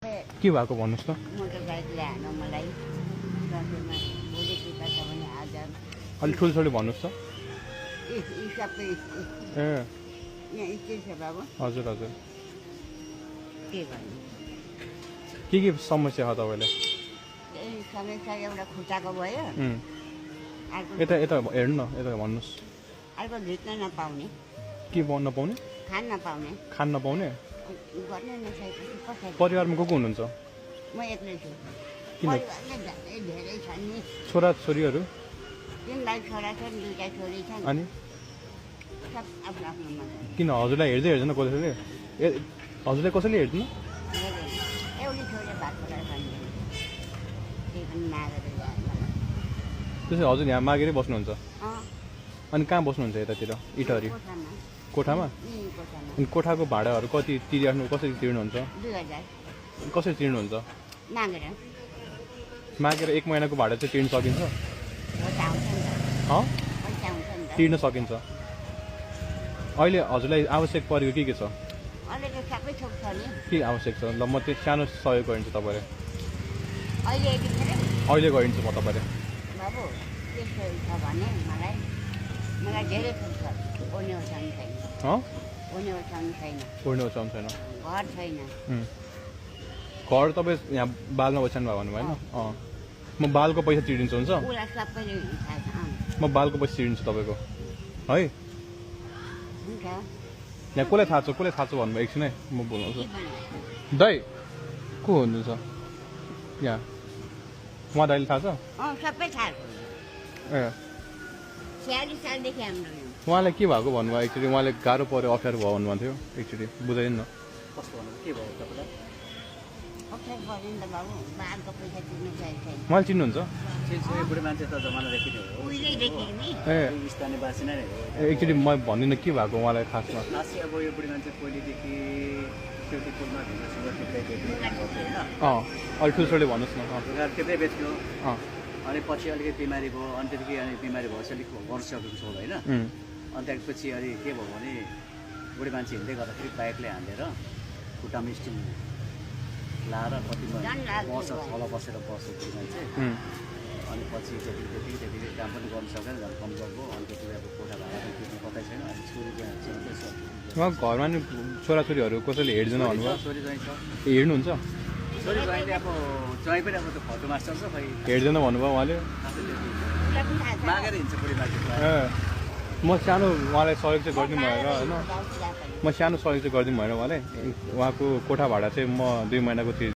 के भएको भन्नुस् त? मोटरबाइक ल्याएन मलाई दसैँमा भोलि टिका छ भने आज अलि ठुल्ठुलो भन्नुस् त? यी सबै ए यहाँ स्टेज छ बाबु हजुर हजुर के गर्नु के समस्या हो तपाईँले? यही समस्या एउटा खुट्टाको भयो अर्को यता यता हेर्नु न, यता भन्नुहोस्। अर्को झिक्न नपाउने के भन्न नपाउने? खान नपाउने खान नपाउने? गर्ने नसकेपछि कसरी परिवारमा को हुनुहुन्छ? म एक्लै छु किन? परिवारले झन् धेरै छन् नि छोरा छोरीहरू? तिनलाई छोरा छन् दुईटा छोरी छन् अनि सब आफ्नो आफ्नोमा किन हजुरलाई हेर्दैन कसैले? हजुरलाई कसैले हेर्दैन? एउटी छोरी भएको भन्छ त्यही पनि मागेर ल्याएन त्यसै हजुर यहाँ मागेरै बस्नुहुन्छ? अँ अनि कहाँ बस्नुहुन्छ यतातिर इटहरी? कोठामा कोठामा? कोठामा अनि कोठाको भाडाहरू कति तिरिराख्नु, कसरी तिर्नुहुन्छ? 2000 कसरी तिर्नुहुन्छ? मागेर मागेर एक महिनाको भाडा चाहिँ तिर्न सकिन्छ? पैसा आउँछ नि त अँ पैसा आउँछ नि त तिर्न सकिन्छ। अहिले हजुरलाई आवश्यक परेको के छ? अहिले त सबै थोक छ नि के आवश्यक छ? ल म त्यो सानो सहयोग गरिदिन्छु तपाईँले। अहिले यतिखेर अहिले गरिदिन्छु म तपाईँले। बाबु त्यस्तो छ भने मलाई धेरै थोक छ ओर्ने ओछ्याउनु छैन अँ ओर्ने ओछ्याउनु छैन ओर्ने ओछ्याउनु छैन? घर छैन घर तपाईँ यहाँ बालमा ओछ्याउनु भयो भन्नुभयो होइन? अँ म बालको पैसा तिरिदिन्छु, हुन्छ? उसलाई सबैले थाहा छ म बालको पैसा तिरिदिन्छु तपाईँको, है? हुन्छ यहाँ कसलाई थाहा छ भन्नुभयो? एकछिन है म बोल्नु। के भन्नु दाइ को हुनुहुन्छ यहाँ? उहाँ दाइले थाहा छ? अँ सबै थाहा छ ए 46 सालदेखि हाम्रो यो उहाँलाई के भएको भन्नुभयो? एक्चुली उहाँले गाह्रो पऱ्यो, अप्ठ्यारो भयो भन्नुभएको थियो। एक्चुली बुझाइदिनु न। कस्तो भन्नु के भयो तपाईँलाई? अप्ठ्यारो पऱ्यो नि त बाबु बालको पैसा तिर्नु सकेको छैन उहाँले चिन्नुहुन्छ? चिन्छु बुढी मान्छे त जमानादेखि नै हो उहिलेदेखि नि ए स्थानीयवासी नै हो। एक्चुली म भन्दिनँ के भएको उहाँलाई खासमा। खास चाहिँ अब यो बुढी मान्छे पहिलेदेखि सेउटीपुरमा ढुङ्गासँग टिप्दै बेच्ने काम गर्थ्यो होइन अँ अलि ठुल्ठुलो भन्नुहोस् न। ढुङ्गा टिप्दै बेच्थ्यो अँ अनि पछि अलिकति बिमारी भयो अनि त्यतिकै अनि बिमारी भएपछि अलिक गर्नु सकेको छैन होइन अनि त्यसपछि अनि के भयो भने बुढी मान्छे हिँड्दै गर्दाखेरि बाइकले हालेर खुट्टामा स्टिल लाएर कतिमा बस्छ तल बसेर बस्छ बुढी मान्छे अनि पछि त्यतिकै काम पनि गर्नु सकेन झन् कमजोर भयो अनि त्यति अब कोठा भाडा पनि तिर्नु कतै छैन अनि छोरी चाहिँ छँदैछ उहाँ घरमा नि छोराछोरीहरू कसैले हेर्दैन भन्नुभयो? छोरी चाहिँ छ ए हेर्नुहुन्छ? छोरी ज्वाइँले अब ज्वाइँ पनि अब त्यो फोटो मास्टर छ खै हेर्दैन भन्नुभयो उहाँले? उसलाई पनि थाहा छ मागेर हिँड्छ बुढी मान्छे ए म सानो उहाँलाई सहयोग चाहिँ गरिदिनु भएर होइन? म सानो सहयोग चाहिँ गरिदिनु भएर उहाँले उहाँको कोठा भाडा चाहिँ म 2 महिनाको